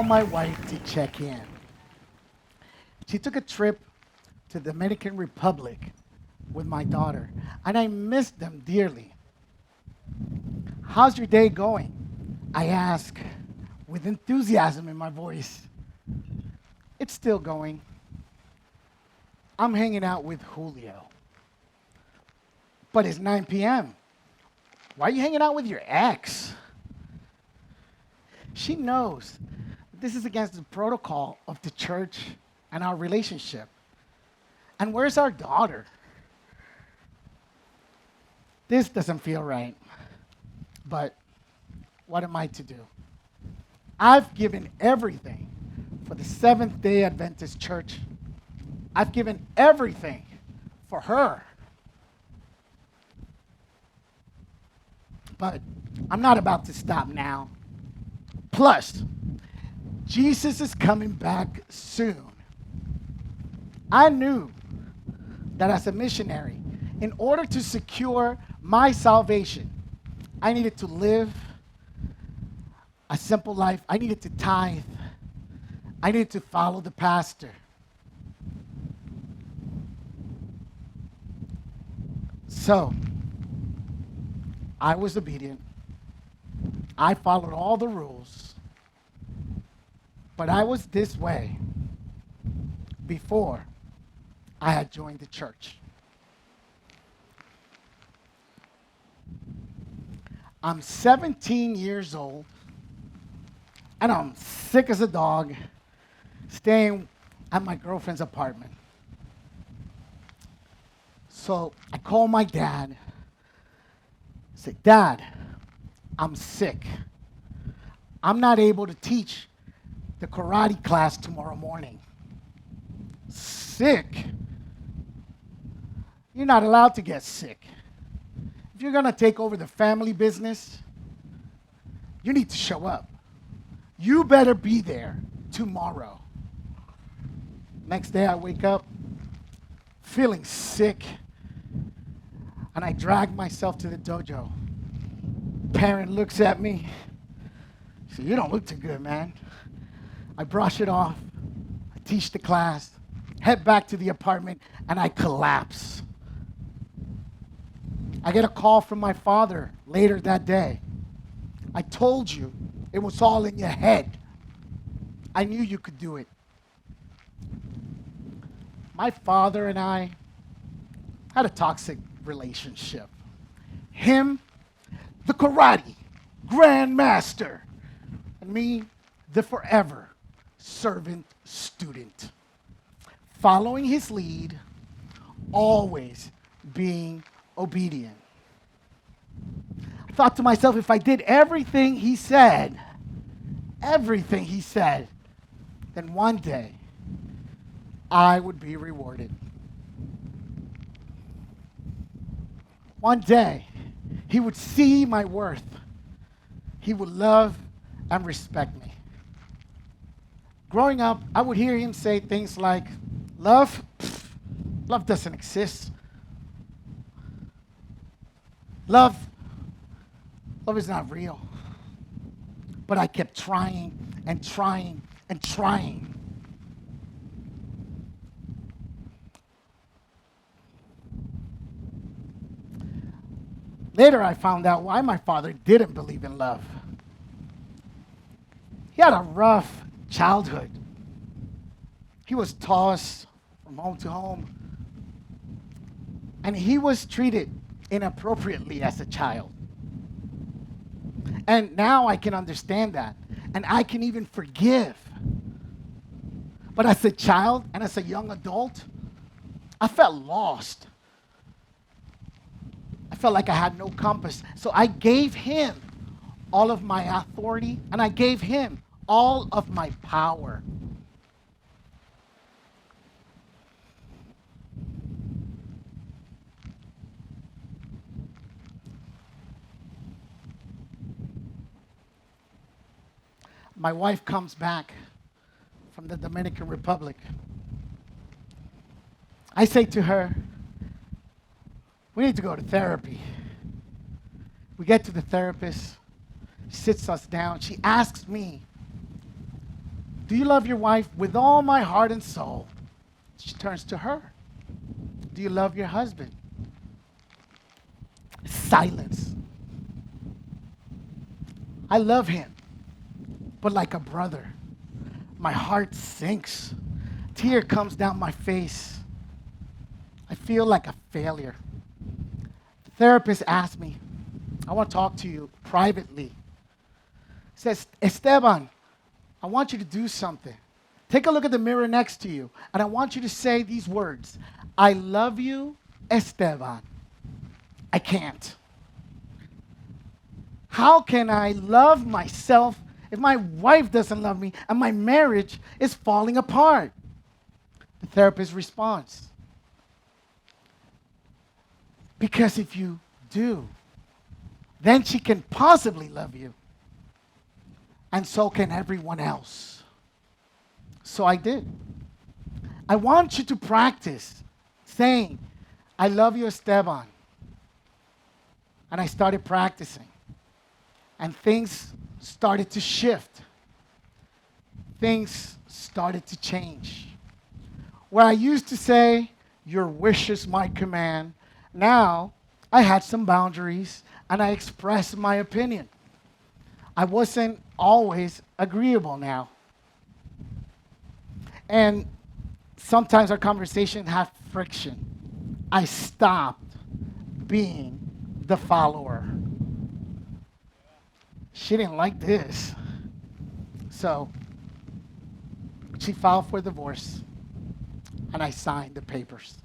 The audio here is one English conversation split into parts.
call my wife to check in. She took a trip to the Dominican Republic with my daughter, and I missed them dearly. How's your day going? I ask with enthusiasm in my voice. It's still going. I'm hanging out with Julio. But it's 9 p.m. Why are you hanging out with your ex? She knows this is against the protocol of the church and our relationship. And where's our daughter? This doesn't feel right. But what am I to do? I've given everything for the Seventh-day Adventist Church. I've given everything for her. But I'm not about to stop now. Plus, Jesus is coming back soon. I knew that as a missionary, in order to secure my salvation, I needed to live a simple life. I needed to tithe. I needed to follow the pastor. So, I was obedient. I followed all the rules. But I was this way before I had joined the church. I'm 17 years old, and I'm sick as a dog, staying at my girlfriend's apartment. So I call my dad, say, Dad, I'm sick. I'm not able to teach the karate class tomorrow morning. Sick? You're not allowed to get sick. If you're going to take over the family business, you need to show up. You better be there tomorrow. Next day I wake up feeling sick, and I drag myself to the dojo. Parent looks at me, says, you don't look too good, man. I brush it off, I teach the class, head back to the apartment, and I collapse. I get a call from my father later that day. I told you it was all in your head. I knew you could do it. My father and I had a toxic relationship. Him, the karate grandmaster, and me, the forever servant student. Following his lead, always being obedient. I thought to myself, if I did everything he said, then one day I would be rewarded. One day he would see my worth. He would love and respect me. Growing up, I would hear him say things like, love? Pfft, love doesn't exist. Love is not real. But I kept trying and trying and trying. Later, I found out why my father didn't believe in love. He had a rough childhood. He was tossed from home to home, and he was treated inappropriately as a child. And now I can understand that, and I can even forgive. But as a child and as a young adult, I felt lost. I felt like I had no compass. So I gave him all of my authority, and I gave him all of my power. My wife comes back from the Dominican Republic. I say to her, we need to go to therapy. We get to the therapist, she sits us down. She asks me, Do you love your wife? With all my heart and soul. She turns to her. Do you love your husband? Silence. I love him, but like a brother. My heart sinks. Tear comes down my face. I feel like a failure. The therapist asked me, I want to talk to you privately. He says, Esteban, I want you to do something. Take a look at the mirror next to you, and I want you to say these words. I love you, Esteban. I can't. How can I love myself if my wife doesn't love me and my marriage is falling apart? The therapist responds, because if you do, then she can possibly love you, and so can everyone else. So I did. I want you to practice saying, I love you, Esteban. And I started practicing. And things started to shift. Things started to change. Where I used to say, your wish is my command, now I had some boundaries and I expressed my opinion. I wasn't always agreeable now. And sometimes our conversation had friction. I stopped being the follower. She didn't like this. So she filed for divorce, and I signed the papers.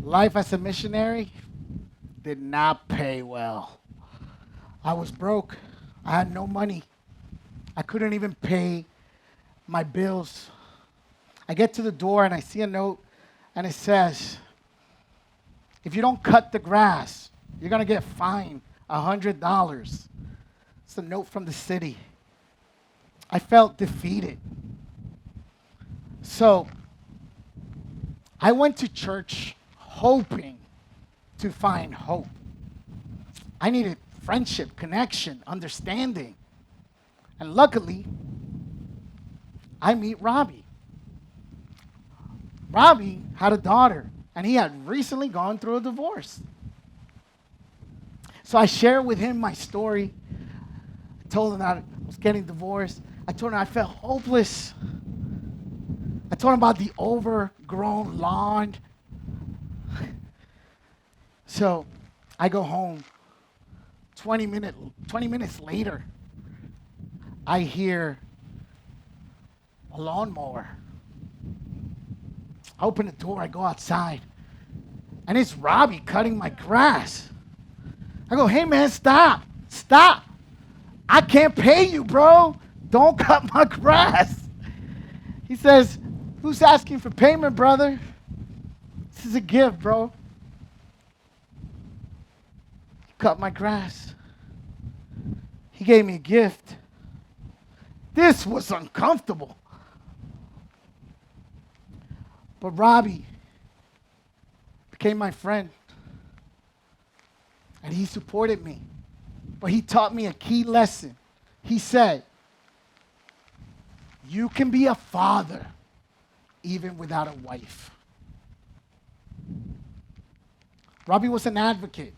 Life as a missionary did not pay well. I was broke. I had no money. I couldn't even pay my bills. I get to the door and I see a note and it says, if you don't cut the grass, you're going to get fined $100. It's a note from the city. I felt defeated. So I went to church hoping to find hope. I needed friendship, connection, understanding. And luckily, I meet Robbie. Robbie had a daughter, and he had recently gone through a divorce. So I shared with him my story. I told him that I was getting divorced. I told him I felt hopeless. I told him about the overgrown lawn. So I go home. 20 minutes later, I hear a lawnmower. I open the door, I go outside, and it's Robbie cutting my grass. I go, hey man, stop. I can't pay you, bro. Don't cut my grass. He says, who's asking for payment, brother? This is a gift, bro. He cut my grass. He gave me a gift. This was uncomfortable. But Robbie became my friend. And he supported me. But he taught me a key lesson. He said, you can be a father even without a wife. Robbie was an advocate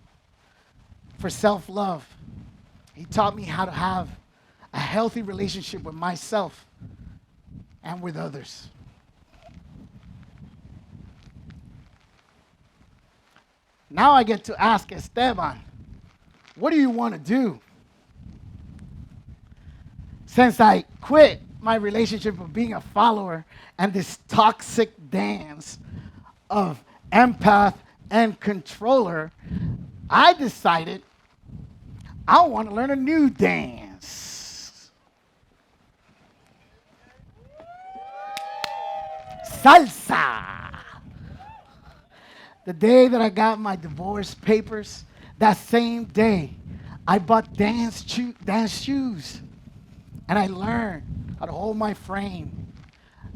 for self-love. He taught me how to have a healthy relationship with myself and with others. Now I get to ask Esteban, what do you want to do? Since I quit my relationship of being a follower and this toxic dance of empath and controller, I decided I want to learn a new dance. Salsa. The day that I got my divorce papers, that same day, I bought dance shoes. And I learned how to hold my frame,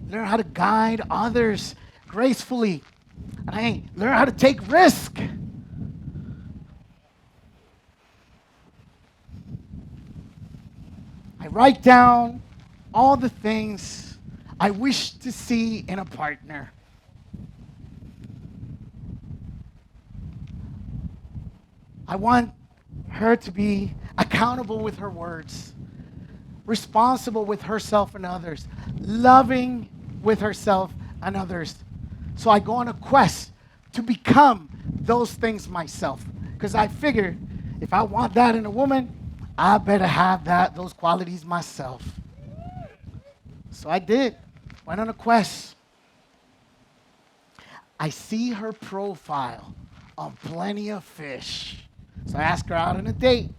learn how to guide others gracefully, and I learned how to take risk. write down all the things I wish to see in a partner. I want her to be accountable with her words, responsible with herself and others, loving with herself and others. So I go on a quest to become those things myself. Because I figure if I want that in a woman, I better have those qualities myself. So I did. Went on a quest. I see her profile on Plenty of Fish. So I ask her out on a date.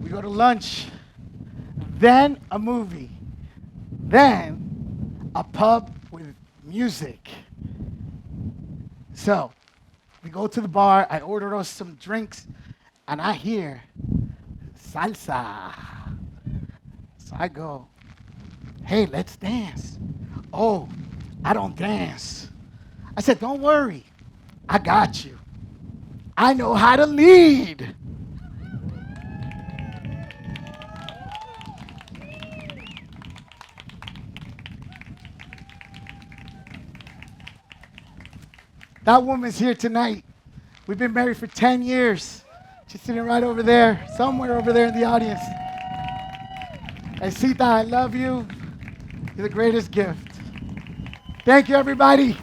We go to lunch. Then a movie. Then a pub with music. So we go to the bar. I order us some drinks. And I hear salsa. So I go, hey, let's dance. Oh, I don't dance. I said, don't worry. I got you. I know how to lead. That woman's here tonight. We've been married for 10 years. She's sitting right over there, somewhere over there in the audience. Hey, Sita, I love you. You're the greatest gift. Thank you, everybody.